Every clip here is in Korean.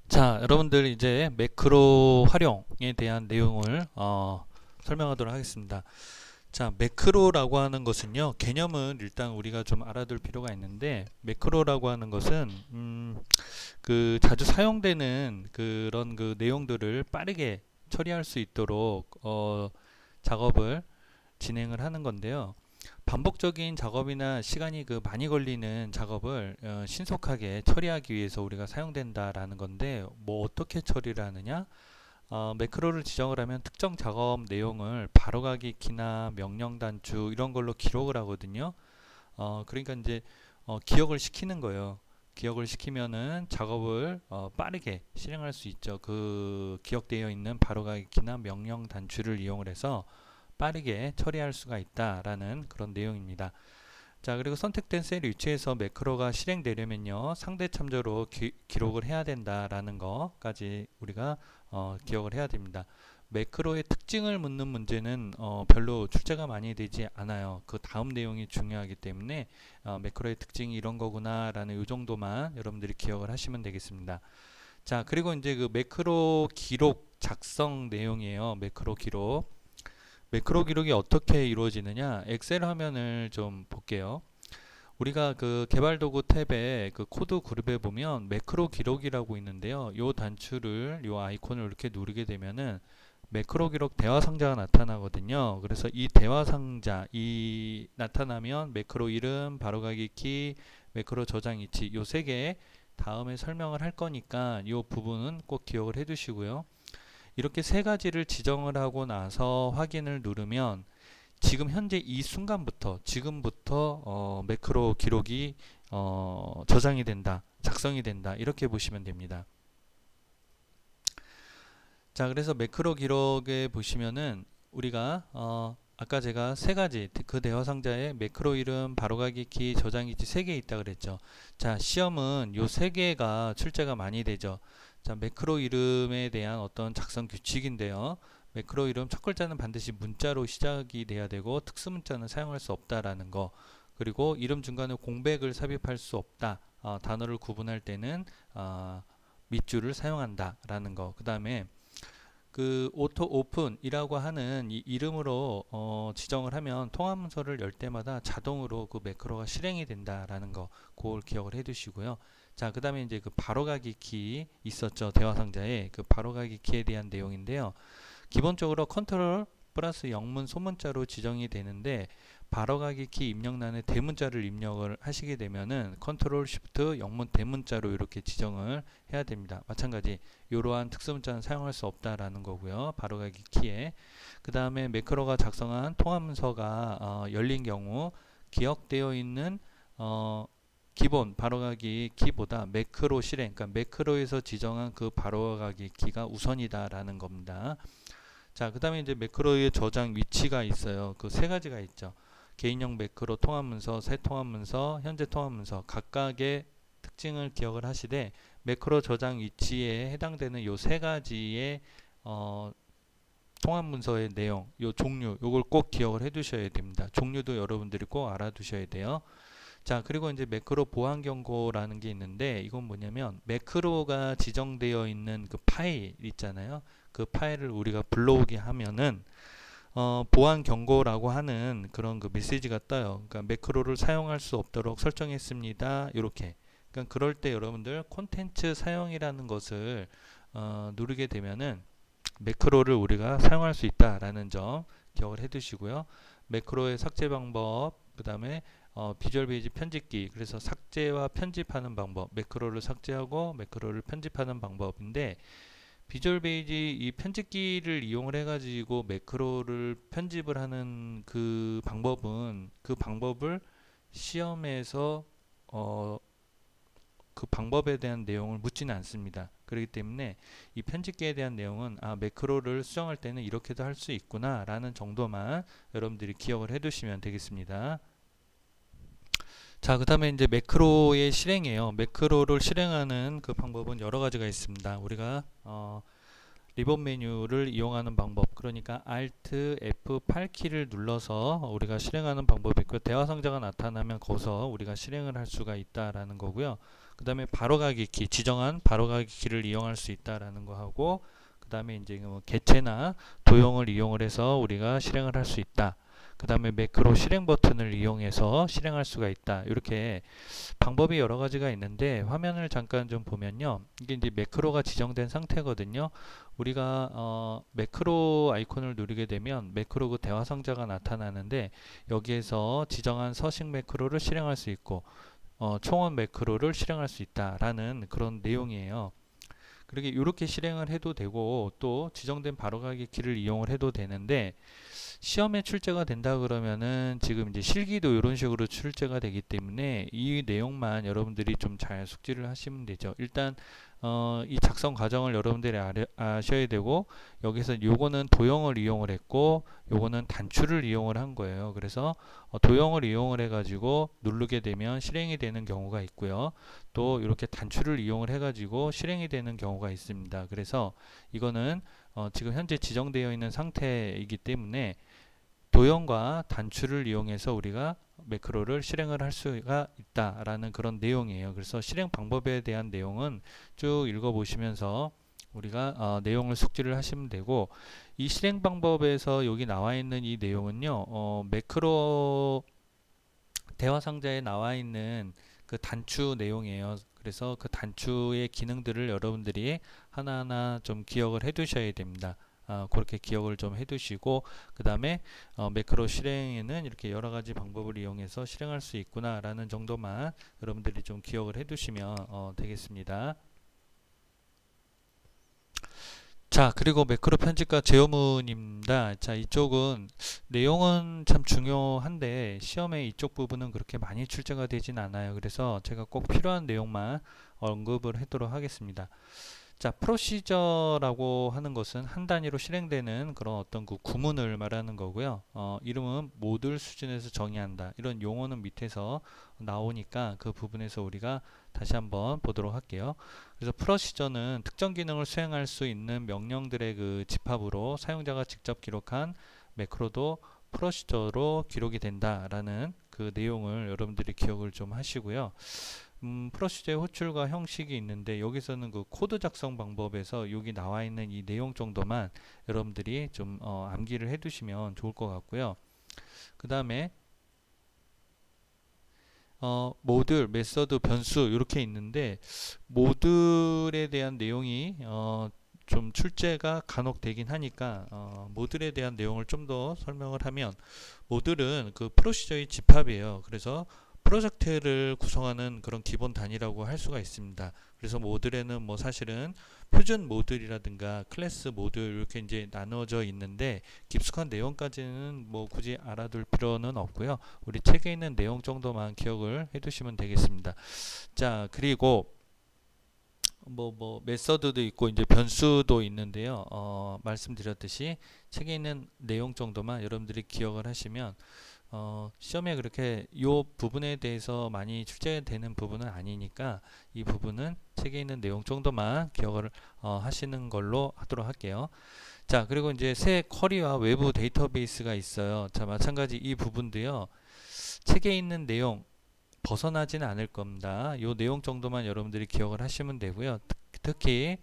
자, 여러분들 이제 매크로 활용에 대한 내용을 설명하도록 하겠습니다. 자, 매크로라고 하는 것은요, 개념은 일단 우리가 좀 알아둘 필요가 있는데, 매크로라고 하는 것은 그 자주 사용되는 그런 그 내용들을 빠르게 처리할 수 있도록 작업을 진행을 하는 건데요. 반복적인 작업이나 시간이 많이 걸리는 작업을 신속하게 처리하기 위해서 우리가 사용된다라는 건데, 뭐 어떻게 처리를 하느냐? 매크로를 지정을 하면 특정 작업 내용을 바로가기 키나 명령 단추 이런 걸로 기록을 하거든요. 그러니까 이제 기억을 시키는 거예요. 기억을 시키면은 작업을 빠르게 실행할 수 있죠. 그 기억되어 있는 바로가기 키나 명령 단추를 이용을 해서 빠르게 처리할 수가 있다라는 그런 내용입니다. 자, 그리고 선택된 셀 위치에서 매크로가 실행되려면요, 상대 참조로 기록을 해야 된다라는 거까지 우리가 기억을 해야 됩니다. 매크로의 특징을 묻는 문제는 별로 출제가 많이 되지 않아요. 그 다음 내용이 중요하기 때문에 매크로의 특징이 이런 거구나라는 이 정도만 여러분들이 기억을 하시면 되겠습니다. 자, 그리고 이제 그 매크로 기록 작성 내용이에요. 매크로 기록. 매크로 기록이 어떻게 이루어지느냐? 엑셀 화면을 좀 볼게요. 우리가 그 개발 도구 탭에 그 코드 그룹에 보면 매크로 기록이라고 있는데요. 요 단추를 요 아이콘을 이렇게 누르게 되면은 매크로 기록 대화 상자가 나타나거든요. 그래서 이 대화 상자 이 나타나면 매크로 이름, 바로가기 키, 매크로 저장 위치 요 세 개 다음에 설명을 할 거니까 요 부분은 꼭 기억을 해 두시고요. 이렇게 세 가지를 지정을 하고 나서 확인을 누르면 지금 현재 이 순간부터 지금부터 매크로 기록이 저장이 된다, 작성이 된다 이렇게 보시면 됩니다. 자, 그래서 매크로 기록에 보시면은 우리가 아까 제가 세 가지 그 대화 상자에 매크로 이름, 바로가기 키, 저장 위치 세 개 있다 그랬죠. 자, 시험은 요 세 개가 출제가 많이 되죠. 자, 매크로 이름에 대한 어떤 작성 규칙인데요. 매크로 이름 첫 글자는 반드시 문자로 시작이 돼야 되고 특수 문자는 사용할 수 없다라는 거. 그리고 이름 중간에 공백을 삽입할 수 없다. 단어를 구분할 때는 밑줄을 사용한다라는 거. 그 다음에 그 오토 오픈이라고 하는 이 이름으로 지정을 하면 통합 문서를 열 때마다 자동으로 그 매크로가 실행이 된다라는 거, 그걸 기억을 해 두시고요. 자, 그 다음에 이제 그 바로가기 키 있었죠. 대화 상자에 그 바로가기 키에 대한 내용인데요. 기본적으로 컨트롤 플러스 영문 소문자로 지정이 되는데 바로가기 키 입력란에 대문자를 입력을 하시게 되면은 컨트롤 쉬프트 영문 대문자로 이렇게 지정을 해야 됩니다. 마찬가지 이러한 특수문자는 사용할 수 없다라는 거고요. 바로가기 키에 그 다음에 매크로가 작성한 통합문서가 열린 경우 기억되어 있는 기본 바로가기 키보다 매크로 실행, 그러니까 매크로에서 지정한 그 바로가기 키가 우선이다라는 겁니다. 자, 그 다음에 이제 매크로의 저장 위치가 있어요. 그 세 가지가 있죠. 개인용 매크로 통합문서, 새 통합문서, 현재 통합문서 각각의 특징을 기억을 하시되 매크로 저장 위치에 해당되는 요 세 가지의 통합문서의 내용, 요 종류, 요걸 꼭 기억을 해 두셔야 됩니다. 종류도 여러분들이 꼭 알아두셔야 돼요. 자, 그리고 이제 매크로 보안 경고라는 게 있는데 이건 뭐냐면 매크로가 지정되어 있는 그 파일 있잖아요. 그 파일을 우리가 불러오게 하면은 보안 경고라고 하는 그런 그 메시지가 떠요. 그러니까 매크로를 사용할 수 없도록 설정했습니다. 이렇게. 그러니까 그럴 때 여러분들 콘텐츠 사용이라는 것을 누르게 되면은 매크로를 우리가 사용할 수 있다라는 점 기억을 해 두시고요. 매크로의 삭제 방법, 그 다음에 비주얼 베이지 편집기, 그래서 삭제와 편집하는 방법, 매크로를 삭제하고 매크로를 편집하는 방법인데 비주얼 베이지 이 편집기를 이용을 해가지고 매크로를 편집을 하는 그 방법을 시험에서 그 방법에 대한 내용을 묻지는 않습니다. 그렇기 때문에 이 편집기에 대한 내용은 매크로를 수정할 때는 이렇게도 할 수 있구나 라는 정도만 여러분들이 기억을 해 두시면 되겠습니다. 자, 그 다음에 이제 매크로의 실행이에요. 매크로를 실행하는 그 방법은 여러 가지가 있습니다. 우리가 리본 메뉴를 이용하는 방법, 그러니까 Alt F8키를 눌러서 우리가 실행하는 방법이 있고 대화 상자가 나타나면 거기서 우리가 실행을 할 수가 있다라는 거고요. 그 다음에 바로가기 키, 지정한 바로가기 키를 이용할 수 있다라는 거 하고, 그 다음에 이제 뭐 개체나 도형을 이용을 해서 우리가 실행을 할 수 있다. 그 다음에 매크로 실행 버튼을 이용해서 실행할 수가 있다. 이렇게 방법이 여러 가지가 있는데, 화면을 잠깐 좀 보면요, 이게 이제 매크로가 지정된 상태거든요. 우리가 매크로 아이콘을 누르게 되면 매크로 그 대화 상자가 나타나는데, 여기에서 지정한 서식 매크로를 실행할 수 있고 총원 매크로를 실행할 수 있다라는 그런 내용이에요. 그렇게 이렇게 실행을 해도 되고, 또 지정된 바로가기 키를 이용을 해도 되는데, 시험에 출제가 된다 그러면은 지금 이제 실기도 이런 식으로 출제가 되기 때문에 이 내용만 여러분들이 좀 잘 숙지를 하시면 되죠. 일단 이 작성 과정을 여러분들이 아셔야 되고, 여기서 요거는 도형을 이용을 했고 요거는 단추를 이용을 한 거예요. 그래서 도형을 이용을 해 가지고 누르게 되면 실행이 되는 경우가 있고요, 또 이렇게 단추를 이용을 해 가지고 실행이 되는 경우가 있습니다. 그래서 이거는 지금 현재 지정되어 있는 상태이기 때문에 도형과 단추를 이용해서 우리가 매크로를 실행을 할 수가 있다라는 그런 내용이에요. 그래서 실행 방법에 대한 내용은 쭉 읽어보시면서 우리가 내용을 숙지를 하시면 되고, 이 실행 방법에서 여기 나와 있는 이 내용은요, 매크로 대화 상자에 나와 있는 그 단추 내용이에요. 그래서 그 단추의 기능들을 여러분들이 하나하나 좀 기억을 해 두셔야 됩니다. 그렇게 기억을 좀 해두시고, 그 다음에 매크로 실행에는 이렇게 여러 가지 방법을 이용해서 실행할 수 있구나 라는 정도만 여러분들이 좀 기억을 해두시면 되겠습니다. 자, 그리고 매크로 편집과 제어문입니다. 자, 이쪽은 내용은 참 중요한데 시험에 이쪽 부분은 그렇게 많이 출제가 되진 않아요. 그래서 제가 꼭 필요한 내용만 언급을 하도록 하겠습니다. 자, 프로시저라고 하는 것은 한 단위로 실행되는 그런 어떤 그 구문을 말하는 거고요. 이름은 모듈 수준에서 정의한다. 이런 용어는 밑에서 나오니까 그 부분에서 우리가 다시 한번 보도록 할게요. 그래서 프로시저는 특정 기능을 수행할 수 있는 명령들의 그 집합으로 사용자가 직접 기록한 매크로도 프로시저로 기록이 된다라는 그 내용을 여러분들이 기억을 좀 하시고요. 프로시저의 호출과 형식이 있는데, 여기서는 그 코드 작성 방법에서 여기 나와 있는 이 내용 정도만 여러분들이 좀 암기를 해 두시면 좋을 것 같고요. 그 다음에 모듈, 메서드, 변수 이렇게 있는데, 모듈에 대한 내용이 좀 출제가 간혹 되긴 하니까 모듈에 대한 내용을 좀 더 설명을 하면, 모듈은 그 프로시저의 집합이에요. 그래서 프로젝트를 구성하는 그런 기본 단위라고 할 수가 있습니다. 그래서 모듈에는 뭐 사실은 표준 모듈이라든가 클래스 모듈 이렇게 이제 나누어져 있는데, 깊숙한 내용까지는 뭐 굳이 알아둘 필요는 없고요. 우리 책에 있는 내용 정도만 기억을 해두시면 되겠습니다. 자, 그리고 메서드도 있고 이제 변수도 있는데요. 말씀드렸듯이 책에 있는 내용 정도만 여러분들이 기억을 하시면 시험에 그렇게 이 부분에 대해서 많이 출제되는 부분은 아니니까, 이 부분은 책에 있는 내용 정도만 기억을 하시는 걸로 하도록 할게요. 자, 그리고 이제 새 쿼리와 외부 데이터베이스가 있어요. 자, 마찬가지 이 부분도요, 책에 있는 내용 벗어나지는 않을 겁니다. 이 내용 정도만 여러분들이 기억을 하시면 되고요. 특히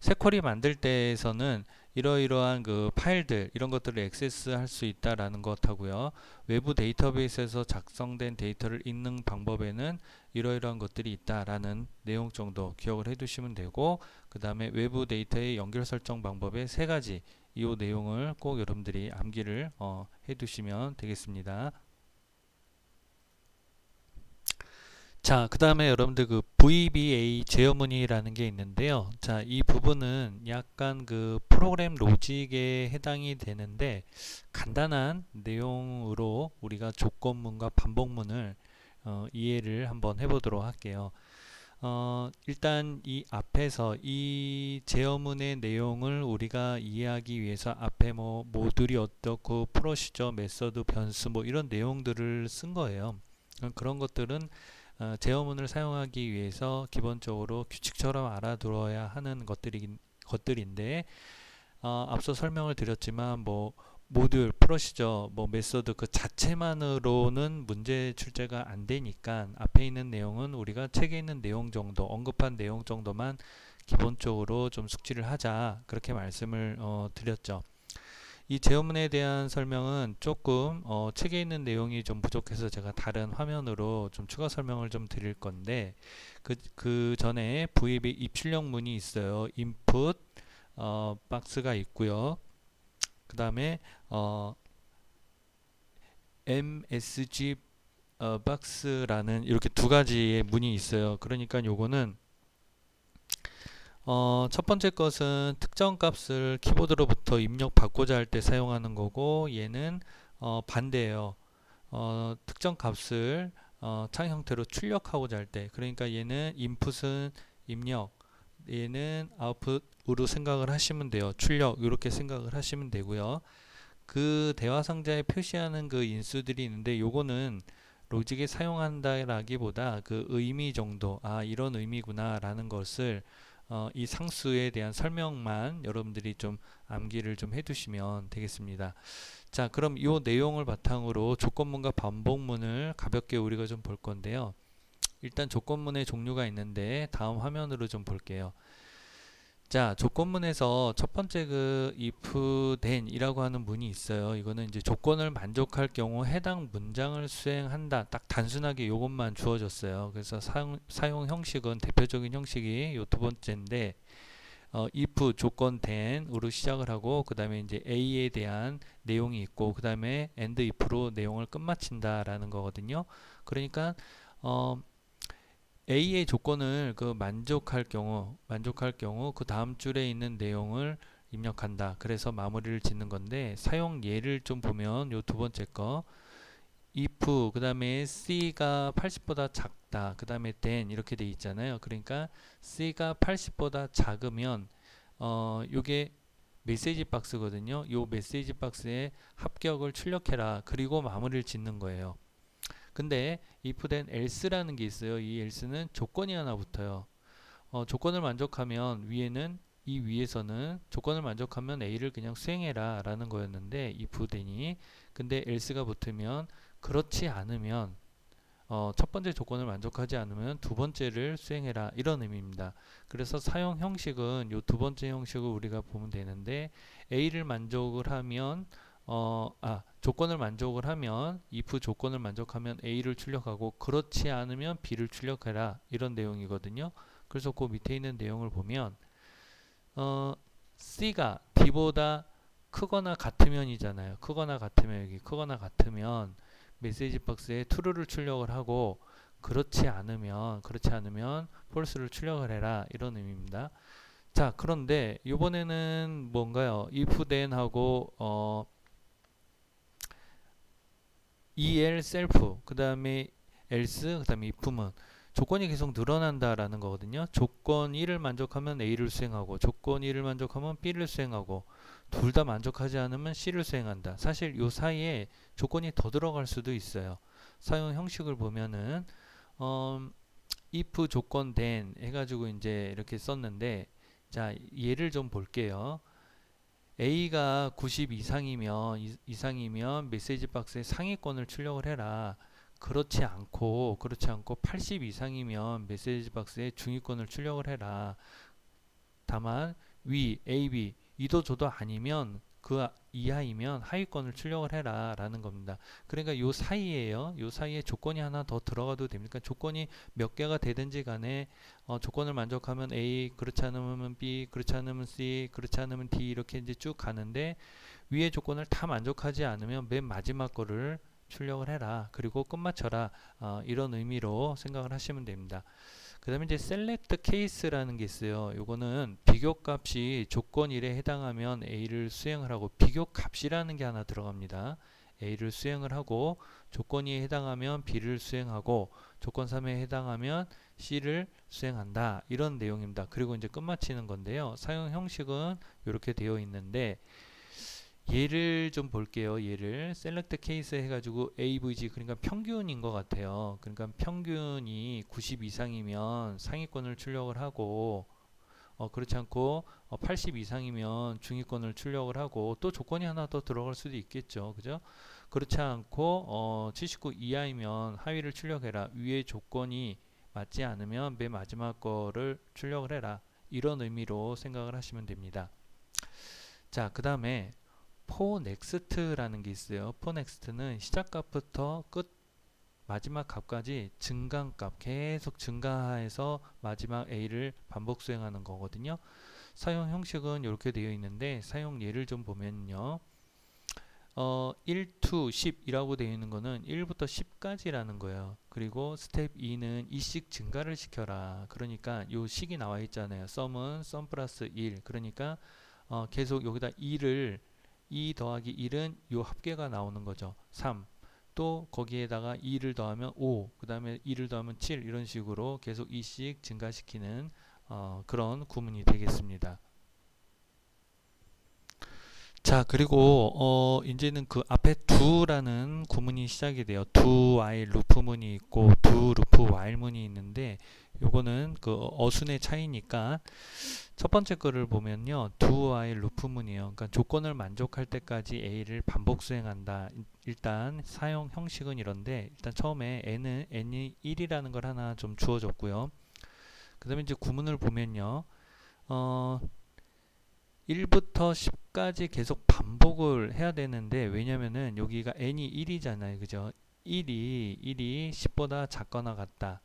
새 쿼리 만들 때에서는 이러이러한 그 파일들 이런 것들을 액세스할 수 있다라는 것하고요, 외부 데이터베이스에서 작성된 데이터를 읽는 방법에는 이러이러한 것들이 있다라는 내용 정도 기억을 해두시면 되고, 그 다음에 외부 데이터의 연결 설정 방법의 세 가지, 이 내용을 꼭 여러분들이 암기를 해두시면 되겠습니다. 자, 그 다음에 여러분들 그 VBA 제어문이라는 게 있는데요. 자, 이 부분은 약간 그 프로그램 로직에 해당이 되는데, 간단한 내용으로 우리가 조건문과 반복문을 이해를 한번 해보도록 할게요. 일단 이 앞에서 이 제어문의 내용을 우리가 이해하기 위해서 앞에 뭐 모듈이 어떻고 프로시저, 메서드, 변수 뭐 이런 내용들을 쓴 거예요. 그런 것들은 제어문을 사용하기 위해서 기본적으로 규칙처럼 알아두어야 하는 것들인데, 앞서 설명을 드렸지만 뭐 모듈 프로시저 뭐 메소드 그 자체만으로는 문제 출제가 안 되니까 앞에 있는 내용은 우리가 책에 있는 내용 정도 언급한 내용 정도만 기본적으로 좀 숙지를 하자 그렇게 말씀을 드렸죠. 이 제어문에 대한 설명은 조금 책에 있는 내용이 좀 부족해서 제가 다른 화면으로 좀 추가 설명을 좀 드릴 건데 그 전에 VB 입출력문이 있어요. input 박스가 있고요. 그 다음에 MSG 박스라는 이렇게 두 가지의 문이 있어요. 그러니까 요거는 첫 번째 것은 특정 값을 키보드로부터 입력 받고자 할 때 사용하는 거고 얘는 반대예요. 특정 값을 창 형태로 출력하고자 할 때 그러니까 얘는 인풋은 입력 얘는 아웃풋으로 생각을 하시면 돼요. 출력 이렇게 생각을 하시면 되고요. 그 대화 상자에 표시하는 그 인수들이 있는데 요거는 로직에 사용한다라기보다 그 의미 정도 이런 의미구나 라는 것을 이 상수에 대한 설명만 여러분들이 좀 암기를 좀 해두시면 되겠습니다. 자, 그럼 이 내용을 바탕으로 조건문과 반복문을 가볍게 우리가 좀 볼 건데요. 일단 조건문의 종류가 있는데 다음 화면으로 좀 볼게요. 자, 조건문에서 첫 번째 그 if then 이라고 하는 문이 있어요. 이거는 이제 조건을 만족할 경우 해당 문장을 수행한다. 딱 단순하게 이것만 주어졌어요. 그래서 사용 형식은 대표적인 형식이 요 두 번째인데 if 조건 then으로 시작을 하고 그 다음에 이제 a에 대한 내용이 있고 그 다음에 and if로 내용을 끝마친다라는 거거든요. 그러니까 A의 조건을 만족할 경우 그 다음 줄에 있는 내용을 입력한다. 그래서 마무리를 짓는 건데 사용 예를 좀 보면 요 두 번째 거 if 그 다음에 C가 80보다 작다. 그 다음에 then 이렇게 돼 있잖아요. 그러니까 C가 80보다 작으면 요게 메시지 박스거든요. 요 메시지 박스에 합격을 출력해라. 그리고 마무리를 짓는 거예요. 근데 if then else라는 게 있어요. 이 else는 조건이 하나 붙어요. 조건을 만족하면 이 위에서는 조건을 만족하면 A를 그냥 수행해라 라는 거였는데 if then이 근데 else가 붙으면 그렇지 않으면 첫 번째 조건을 만족하지 않으면 두 번째를 수행해라 이런 의미입니다. 그래서 사용 형식은 이 두 번째 형식을 우리가 보면 되는데 A를 만족을 하면 조건을 만족을 하면 if 조건을 만족하면 A를 출력하고 그렇지 않으면 B를 출력해라 이런 내용이거든요. 그래서 그 밑에 있는 내용을 보면 C가 D보다 크거나 같으면이잖아요. 크거나 같으면 여기 크거나 같으면 메시지 박스에 true를 출력을 하고 그렇지 않으면 false를 출력을 해라 이런 의미입니다. 자, 그런데 이번에는 뭔가요? if then 하고 el self 그 다음에 else 그 다음에 if면 조건이 계속 늘어난다라는 거거든요. 조건 1을 만족하면 A를 수행하고 조건 2를 만족하면 B를 수행하고 둘 다 만족하지 않으면 C를 수행한다. 사실 요 사이에 조건이 더 들어갈 수도 있어요. 사용 형식을 보면은 if 조건 then 해가지고 이제 이렇게 썼는데 자 예를 좀 볼게요. A가 90 이상이면 메시지 박스에 상위권을 출력을 해라. 그렇지 않고 80 이상이면 메시지 박스에 중위권을 출력을 해라. 다만 위 A, B 이도 저도 아니면 그 이하이면 하위권을 출력을 해라 라는 겁니다. 그러니까 요 사이에요. 요 사이에 조건이 하나 더 들어가도 됩니까? 조건이 몇 개가 되든지 간에 조건을 만족하면 A, 그렇지 않으면 B, 그렇지 않으면 C, 그렇지 않으면 D 이렇게 이제 쭉 가는데 위의 조건을 다 만족하지 않으면 맨 마지막 거를 출력을 해라. 그리고 끝마쳐라. 이런 의미로 생각을 하시면 됩니다. 그 다음에 이제 select case라는 게 있어요. 요거는 비교값이 조건 1에 해당하면 A를 수행을 하고 비교값이라는 게 하나 들어갑니다. A를 수행을 하고 조건 2에 해당하면 B를 수행하고 조건 3에 해당하면 C를 수행한다. 이런 내용입니다. 그리고 이제 끝마치는 건데요. 사용 형식은 이렇게 되어 있는데 예를 좀 볼게요. 예를 select case 해가지고 AVG 그러니까 평균인 것 같아요. 그러니까 평균이 90 이상이면 상위권을 출력을 하고 그렇지 않고 80 이상이면 중위권을 출력을 하고 또 조건이 하나 더 들어갈 수도 있겠죠. 그죠? 그렇지 않고 79 이하이면 하위를 출력해라. 위의 조건이 맞지 않으면 맨 마지막 거를 출력을 해라. 이런 의미로 생각을 하시면 됩니다. 자, 그 다음에 for next라는 게 있어요. for next는 시작값부터 끝 마지막 값까지 증가값 계속 증가해서 마지막 A를 반복 수행하는 거거든요. 사용 형식은 이렇게 되어 있는데 사용 예를 좀 보면요. 1 to 10이라고 되어 있는 거는 1부터 10까지라는 거예요. 그리고 스텝 2는 이씩 증가를 시켜라. 그러니까 요 식이 나와 있잖아요. 썸은 썸 플러스 1. 그러니까 계속 여기다 2를 2 더하기 1은 요 합계가 나오는 거죠. 3. 또 거기에다가 2를 더하면 5, 그 다음에 2를 더하면 7 이런 식으로 계속 2씩 증가시키는 그런 구문이 되겠습니다. 자, 그리고 이제는 그 앞에 do라는 구문이 시작이 돼요. do while 루프문이 있고 do 루프 while문이 있는데 요거는 그 어순의 차이니까 첫 번째 거를 보면요. do while 루프문이에요. 그러니까 조건을 만족할 때까지 A를 반복 수행한다. 일단 사용 형식은 이런데 일단 처음에 n이 1이라는 걸 하나 좀 주어졌고요. 그 다음에 이제 구문을 보면요. 1부터 10까지 계속 반복을 해야 되는데 왜냐면은 여기가 n이 1이잖아요. 그죠? 1이 10보다 작거나 같다.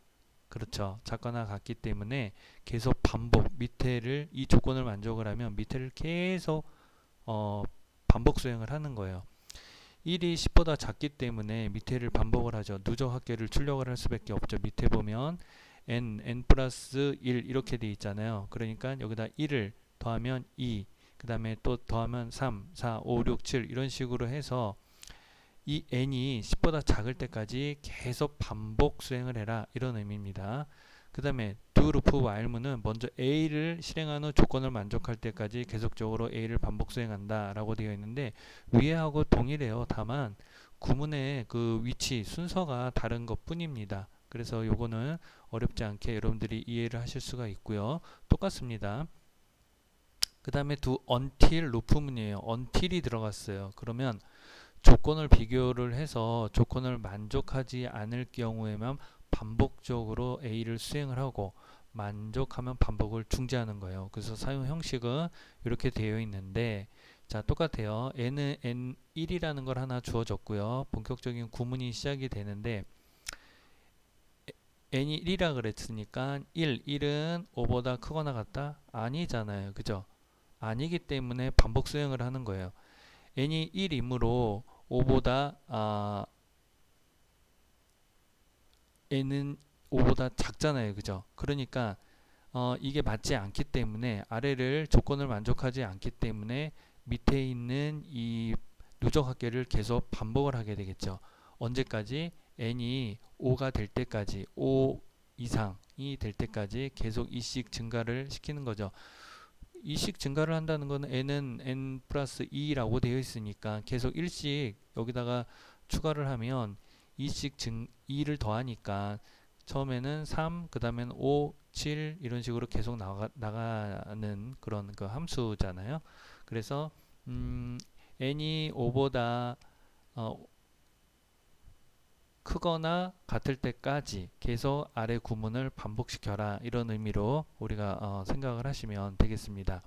그렇죠. 작거나 같기 때문에 계속 반복 밑에를 이 조건을 만족을 하면 밑에를 계속 반복 수행을 하는 거예요. 1이 10보다 작기 때문에 밑에를 반복을 하죠. 누적 합계를 출력을 할 수밖에 없죠. 밑에 보면 n 플러스 1 이렇게 돼 있잖아요. 그러니까 여기다 1을 더하면 2, 그 다음에 또 더하면 3, 4, 5, 6, 7 이런 식으로 해서 이 n이 10보다 작을 때까지 계속 반복 수행을 해라 이런 의미입니다. 그 다음에 do 루프 while문은 먼저 A를 실행한 후 조건을 만족할 때까지 계속적으로 A를 반복 수행한다 라고 되어 있는데 위에하고 동일해요. 다만 구문의 그 위치 순서가 다른 것 뿐입니다. 그래서 요거는 어렵지 않게 여러분들이 이해를 하실 수가 있고요. 똑같습니다. 그 다음에 do until 루프문이에요. until이 들어갔어요. 그러면 조건을 비교를 해서 조건을 만족하지 않을 경우에만 반복적으로 A를 수행을 하고 만족하면 반복을 중지하는 거예요. 그래서 사용 형식은 이렇게 되어 있는데 자 똑같아요. n은 n1이라는 걸 하나 주어졌고요. 본격적인 구문이 시작이 되는데 n이 1이라 그랬으니까 1은 5보다 크거나 같다? 아니잖아요. 그죠? 아니기 때문에 반복 수행을 하는 거예요. n이 1이므로 5보다 n은 5보다 작잖아요. 그죠? 그러니까 이게 맞지 않기 때문에 아래를 조건을 만족하지 않기 때문에 밑에 있는 이 누적 합계를 계속 반복을 하게 되겠죠. 언제까지? n이 5가 될 때까지 5 이상이 될 때까지 계속 이씩 증가를 시키는 거죠. 이씩 증가를 한다는 것은 n은 n 플러스 2라고 되어 있으니까 계속 1씩 여기다가 추가를 하면 2를 더하니까 처음에는 3, 그 다음엔 5, 7 이런 식으로 계속 나가는 그런 그 함수잖아요. 그래서 n이 5보다 크거나 같을 때까지 계속 아래 구문을 반복시켜라 이런 의미로 우리가 생각을 하시면 되겠습니다.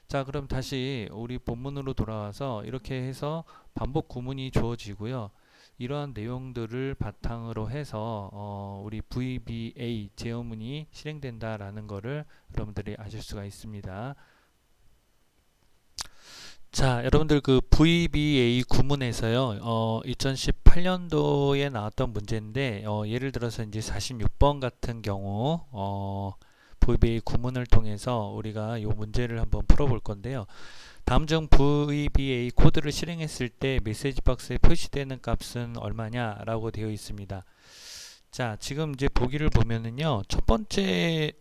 자, 그럼 다시 우리 본문으로 돌아와서 이렇게 해서 반복 구문이 주어지고요. 이러한 내용들을 바탕으로 해서 우리 VBA 제어문이 실행된다라는 것을 여러분들이 아실 수가 있습니다. 자, 여러분들 그 VBA 구문에서요, 2018년도에 나왔던 문제인데, 예를 들어서 이제 46번 같은 경우, VBA 구문을 통해서 우리가 이 문제를 한번 풀어볼 건데요. 다음 중 VBA 코드를 실행했을 때 메시지 박스에 표시되는 값은 얼마냐라고 되어 있습니다. 자, 지금 이제 보기를 보면은요, 첫 번째를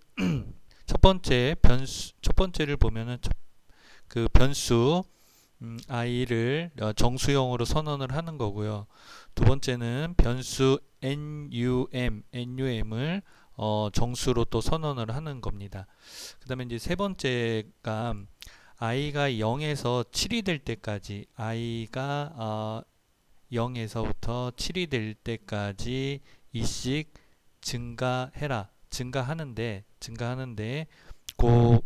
보면은 그 변수 i를 정수형으로 선언을 하는 거고요. 두 번째는 변수 num을 정수로 또 선언을 하는 겁니다. 그 다음에 이제 세 번째가 i가 0에서 7이 될 때까지 i가 0에서부터 7이 될 때까지 이씩 증가해라. 증가하는데 그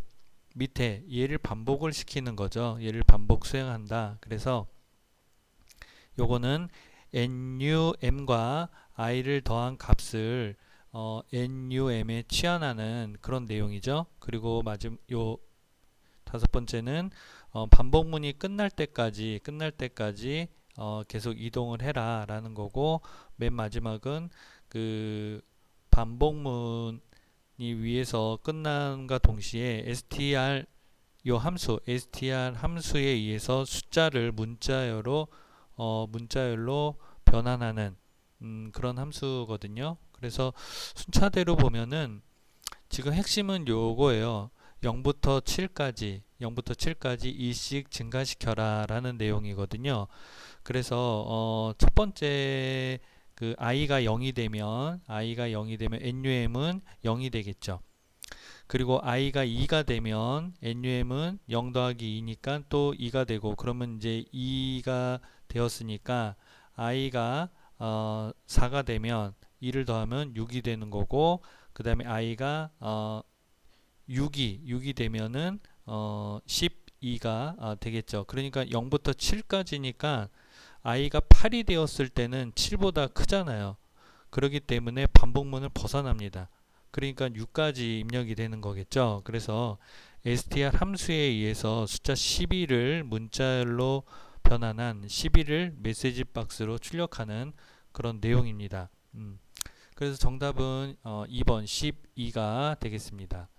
밑에 얘를 반복을 시키는 거죠. 얘를 반복 수행한다. 그래서 요거는 num과 i를 더한 값을 num에 취한하는 그런 내용이죠. 그리고 요 다섯 번째는 반복문이 끝날 때까지 계속 이동을 해라 라는 거고, 맨 마지막은 그 반복문이 위에서 끝남과 동시에 str str 함수에 의해서 숫자를 문자열로 변환하는 그런 함수거든요. 그래서 순차대로 보면은 지금 핵심은 요거예요. 0부터 7까지 2씩 증가시켜라 라는 내용이거든요. 그래서 첫 번째 그 i가 0이 되면 num은 0이 되겠죠. 그리고 i가 2가 되면 num은 0 더하기 2니까 또 2가 되고, 그러면 이제 2가 되었으니까 i가 4가 되면 2를 더하면 6이 되는 거고, 그 다음에 i가 6이 되면은 12가 되겠죠. 그러니까 0부터 7까지니까 i가 8이 되었을 때는 7보다 크잖아요. 그렇기 때문에 반복문을 벗어납니다. 그러니까 6까지 입력이 되는 거겠죠. 그래서 str 함수에 의해서 숫자 12를 문자열로 변환한 12를 메시지 박스로 출력하는 그런 내용입니다. 그래서 정답은 2번 12가 되겠습니다.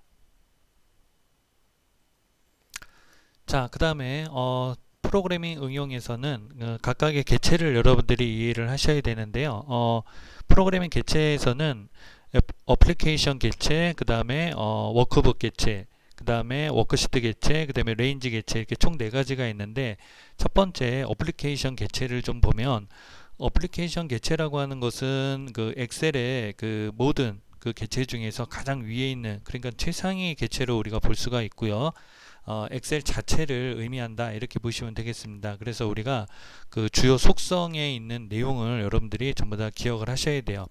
자, 그 다음에 프로그래밍 응용에서는 각각의 개체를 여러분들이 이해를 하셔야 되는데요. 프로그래밍 개체에서는 어플리케이션 개체, 그 다음에 워크북 개체, 그 다음에 워크시트 개체, 그 다음에 레인지 개체, 이렇게 총 4가지가 있는데, 첫 번째 어플리케이션 개체를 좀 보면, 어플리케이션 개체라고 하는 것은 그 엑셀의 그 모든 그 개체 중에서 가장 위에 있는, 그러니까 최상위 개체로 우리가 볼 수가 있고요. 엑셀 자체를 의미한다, 이렇게 보시면 되겠습니다. 그래서 우리가 그 주요 속성에 있는 내용을 여러분들이 전부 다 기억을 하셔야 돼요.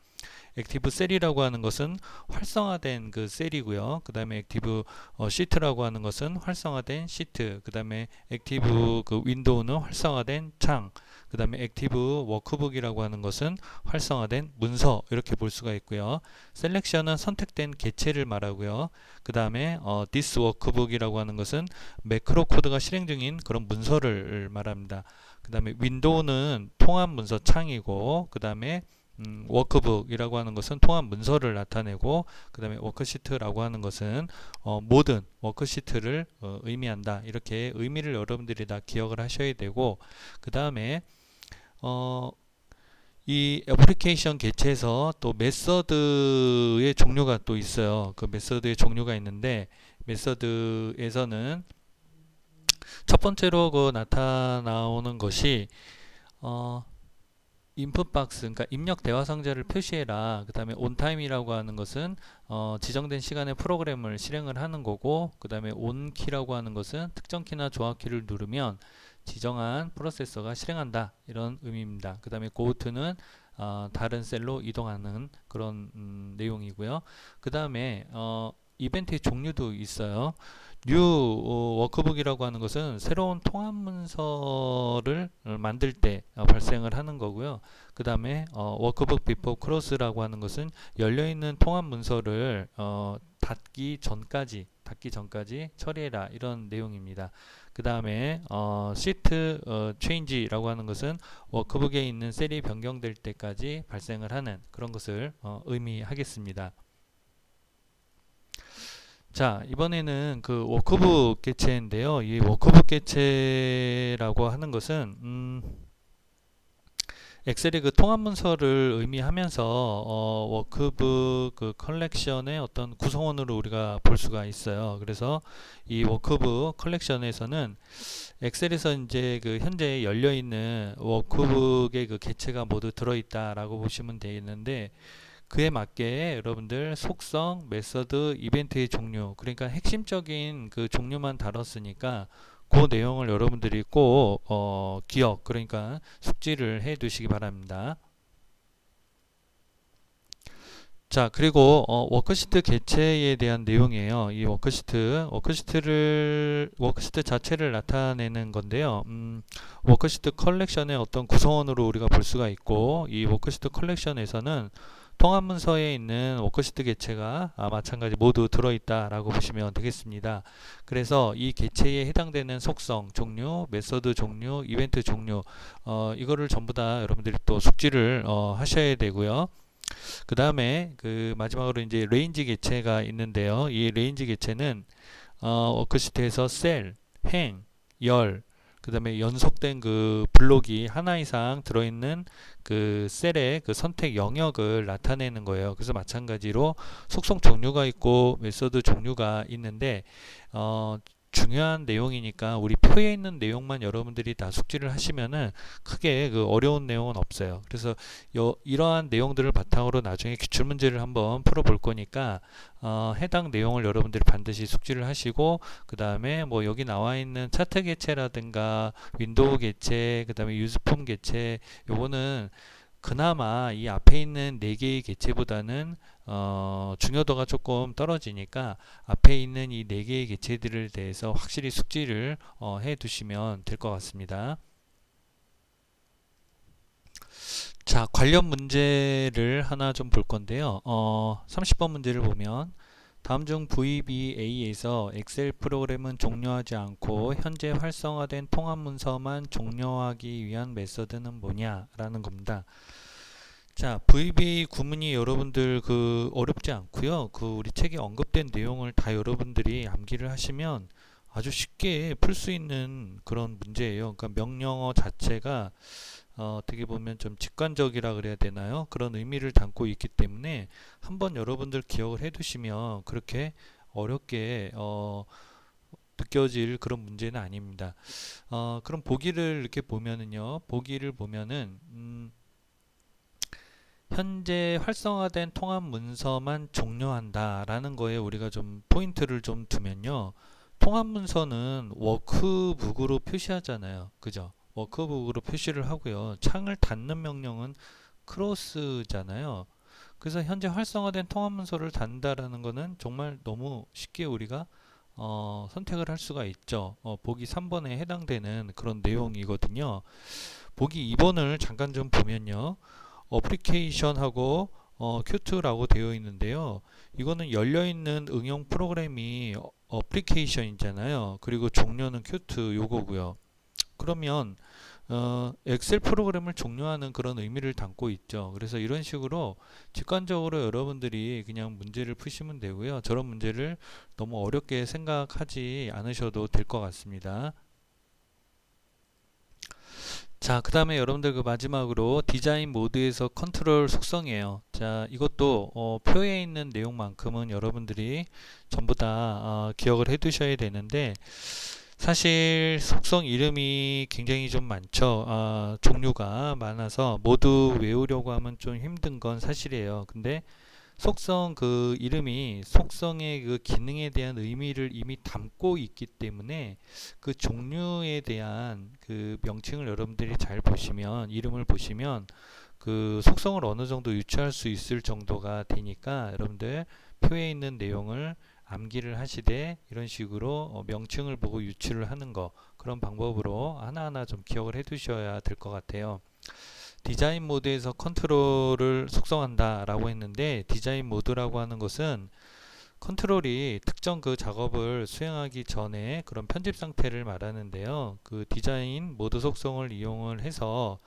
액티브 셀이라고 하는 것은 활성화된 그 셀이고요. 그 다음에 액티브 시트라고 하는 것은 활성화된 시트, 그 다음에 액티브 그 윈도우는 활성화된 창, 그 다음에 액티브 워크북이라고 하는 것은 활성화된 문서, 이렇게 볼 수가 있고요. 셀렉션은 선택된 개체를 말하고요. 그 다음에 this workbook이라고 하는 것은 매크로 코드가 실행 중인 그런 문서를 말합니다. 그 다음에 윈도우는 통합 문서 창이고, 그 다음에 워크북이라고 하는 것은 통합 문서를 나타내고, 그 다음에 워크시트라고 하는 것은 모든 워크시트를 의미한다. 이렇게 의미를 여러분들이 다 기억을 하셔야 되고, 그 다음에 이 애플리케이션 개체에서 또 메서드의 종류가 또 있어요. 그 메서드의 종류가 있는데, 메서드에서는 첫 번째로 그 나타나오는 것이 인풋 박스, 그러니까 입력 대화 상자를 표시해라. 그 다음에 온타임이라고 하는 것은 지정된 시간에 프로그램을 실행을 하는 거고, 그 다음에 온키라고 하는 것은 특정 키나 조합키를 누르면 지정한 프로세서가 실행한다, 이런 의미입니다. 그 다음에 goTo는 다른 셀로 이동하는 그런 내용이고요. 그 다음에 이벤트의 종류도 있어요. 뉴 워크북이라고 하는 것은 새로운 통합 문서를 만들 때 발생을 하는 거고요. 그 다음에 워크북 비포 크로스라고 하는 것은 열려있는 통합 문서를 닫기 전까지 처리해라, 이런 내용입니다. 그 다음에 시트 체인지라고 하는 것은 워크북에 있는 셀이 변경될 때까지 발생을 하는 그런 것을 의미하겠습니다. 자, 이번에는 그 워크북 개체인데요. 이 워크북 개체라고 하는 것은 엑셀의 그 통합 문서를 의미하면서 워크북 그 컬렉션의 어떤 구성원으로 우리가 볼 수가 있어요. 그래서 이 워크북 컬렉션에서는 엑셀에서 이제 그 현재 열려 있는 워크북의 그 개체가 모두 들어있다라고 보시면 되겠는데, 그에 맞게 여러분들 속성, 메서드, 이벤트의 종류, 그러니까 핵심적인 그 종류만 다뤘으니까 그 내용을 여러분들이 꼭 기억, 그러니까 숙지를 해 두시기 바랍니다. 자, 그리고 워크시트 개체에 대한 내용이에요. 이 워크시트 자체를 나타내는 건데요. 워크시트 컬렉션의 어떤 구성원으로 우리가 볼 수가 있고, 이 워크시트 컬렉션에서는 통합 문서에 있는 워크시트 개체가 마찬가지 모두 들어있다라고 보시면 되겠습니다. 그래서 이 개체에 해당되는 속성, 종류, 메서드 종류, 이벤트 종류, 이거를 전부 다 여러분들이 또 숙지를 하셔야 되고요. 그 다음에 그 마지막으로 이제 레인지 개체가 있는데요. 이 레인지 개체는 워크시트에서 셀, 행, 열, 그 다음에 연속된 그 블록이 하나 이상 들어있는 그 셀의 그 선택 영역을 나타내는 거예요. 그래서 마찬가지로 속성 종류가 있고 메서드 종류가 있는데 중요한 내용이니까 우리 표에 있는 내용만 여러분들이 다 숙지를 하시면은 크게 그 어려운 내용은 없어요. 그래서 이러한 내용들을 바탕으로 나중에 기출문제를 한번 풀어볼 거니까 해당 내용을 여러분들이 반드시 숙지를 하시고, 그 다음에 뭐 여기 나와 있는 차트 개체라든가 윈도우 개체, 그 다음에 유즈폼 개체, 요거는 그나마 이 앞에 있는 4개의 개체보다는 중요도가 조금 떨어지니까 앞에 있는 이 4개의 개체들에 대해서 확실히 숙지를 해 두시면 될 것 같습니다. 자, 관련 문제를 하나 좀 볼 건데요. 30번 문제를 보면 다음 중 VBA에서 엑셀 프로그램은 종료하지 않고 현재 활성화된 통합 문서만 종료하기 위한 메서드는 뭐냐? 라는 겁니다. 자, VBA 구문이 여러분들 그 어렵지 않고요. 그 우리 책에 언급된 내용을 다 여러분들이 암기를 하시면 아주 쉽게 풀 수 있는 그런 문제예요. 그러니까 명령어 자체가 어떻게 보면 좀 직관적이라 그래야 되나요? 그런 의미를 담고 있기 때문에 한번 여러분들 기억을 해 두시면 그렇게 어렵게 느껴질 그런 문제는 아닙니다. 그럼 보기를 이렇게 보면은요. 보기를 보면은 현재 활성화된 통합 문서만 종료한다라는 거에 우리가 좀 포인트를 좀 두면요. 통합 문서는 워크북으로 표시하잖아요. 그죠? 워크북으로 표시를 하고요. 창을 닫는 명령은 크로스잖아요. 그래서 현재 활성화된 통합 문서를 닫는다라는 거는 정말 너무 쉽게 우리가 선택을 할 수가 있죠. 보기 3번에 해당되는 그런 내용이거든요. 보기 2번을 잠깐 좀 보면요. 어플리케이션하고 Q2라고 되어 있는데요. 이거는 열려있는 응용 프로그램이 어플리케이션이잖아요. 그리고 종료는 Q2 요거고요. 그러면 엑셀 프로그램을 종료하는 그런 의미를 담고 있죠. 그래서 이런 식으로 직관적으로 여러분들이 그냥 문제를 푸시면 되고요. 저런 문제를 너무 어렵게 생각하지 않으셔도 될 것 같습니다. 자, 그 다음에 여러분들 그 마지막으로 디자인 모드에서 컨트롤 속성이에요. 자, 이것도 표에 있는 내용만큼은 여러분들이 전부 다 기억을 해 두셔야 되는데, 사실 속성 이름이 굉장히 좀 많죠. 종류가 많아서 모두 외우려고 하면 좀 힘든 건 사실이에요. 근데 속성 그 이름이 속성의 그 기능에 대한 의미를 이미 담고 있기 때문에 그 종류에 대한 그 명칭을 여러분들이 잘 보시면, 이름을 보시면 그 속성을 어느 정도 유추할 수 있을 정도가 되니까 여러분들 표에 있는 내용을 암기를 하시되 이런 식으로 명칭을 보고 유추를 하는 거, 그런 방법으로 하나하나 좀 기억을 해 두셔야 될 것 같아요. 디자인 모드에서 컨트롤을 속성한다 라고 했는데, 디자인 모드라고 하는 것은 컨트롤이 특정 그 작업을 수행하기 전에 그런 편집 상태를 말하는데요. 그 디자인 모드 속성을 이용을 해서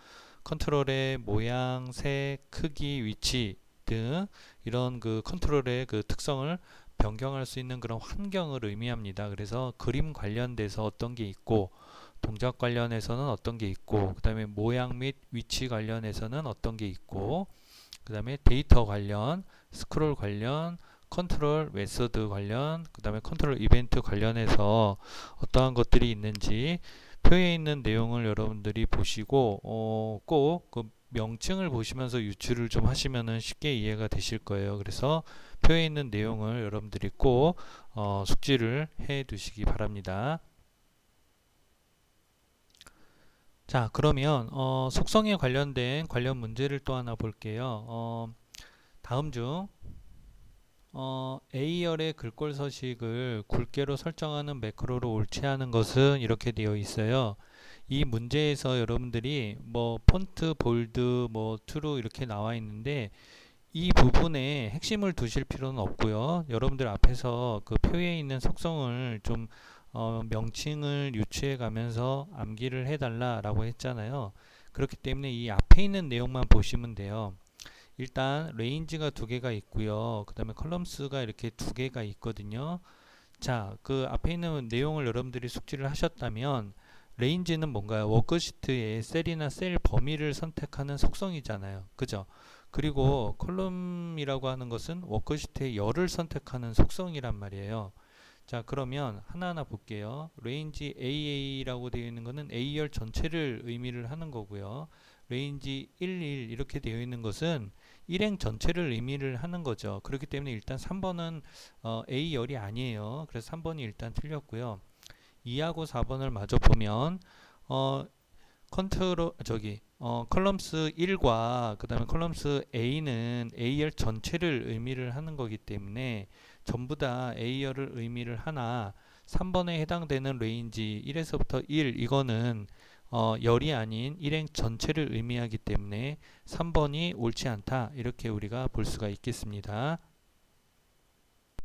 컨트롤의 모양, 색, 크기, 위치 등 이런 그 컨트롤의 그 특성을 변경할 수 있는 그런 환경을 의미합니다. 그래서 그림 관련돼서 어떤 게 있고, 동작 관련해서는 어떤 게 있고, 그 다음에 모양 및 위치 관련해서는 어떤 게 있고, 그 다음에 데이터 관련, 스크롤 관련, 컨트롤 메소드 관련, 그 다음에 컨트롤 이벤트 관련해서 어떠한 것들이 있는지 표에 있는 내용을 여러분들이 보시고 꼭 그 명칭을 보시면서 유추를 좀 하시면은 쉽게 이해가 되실 거예요. 그래서 표에 있는 내용을 여러분들이 꼭 숙지를 해 두시기 바랍니다. 자, 그러면 속성에 관련된 관련 문제를 또 하나 볼게요. 다음 중 A열의 글꼴 서식을 굵게로 설정하는 매크로로 옳지 않은 것은 이렇게 되어 있어요. 이 문제에서 여러분들이 뭐 폰트 볼드 뭐 트루 이렇게 나와 있는데 이 부분에 핵심을 두실 필요는 없고요. 여러분들 앞에서 그 표에 있는 속성을 좀 명칭을 유추해 가면서 암기를 해달라라고 했잖아요. 그렇기 때문에 이 앞에 있는 내용만 보시면 돼요. 일단 레인지가 두 개가 있고요. 그 다음에 컬럼스가 이렇게 두 개가 있거든요. 자, 그 앞에 있는 내용을 여러분들이 숙지를 하셨다면 레인지는 뭔가요? 워크시트의 셀이나 셀 범위를 선택하는 속성이잖아요. 그죠? 그리고 컬럼이라고 하는 것은 워크시트의 열을 선택하는 속성이란 말이에요. 자, 그러면 하나하나 볼게요. 레인지 AA라고 되어 있는 것은 A열 전체를 의미를 하는 거고요. 레인지 11 이렇게 되어 있는 것은 일행 전체를 의미를 하는 거죠. 그렇기 때문에 일단 3번은 A열이 아니에요. 그래서 3번이 일단 틀렸고요. 2하고 4번을 마저 보면 컨트롤 컬럼스 1과 그 다음에 컬럼스 A는 A열 전체를 의미를 하는 거기 때문에 전부 다 A열을 의미를 하나 3번에 해당되는 레인지 1에서부터 1 이거는 열이 아닌 일행 전체를 의미하기 때문에 3번이 옳지 않다 이렇게 우리가 볼 수가 있겠습니다.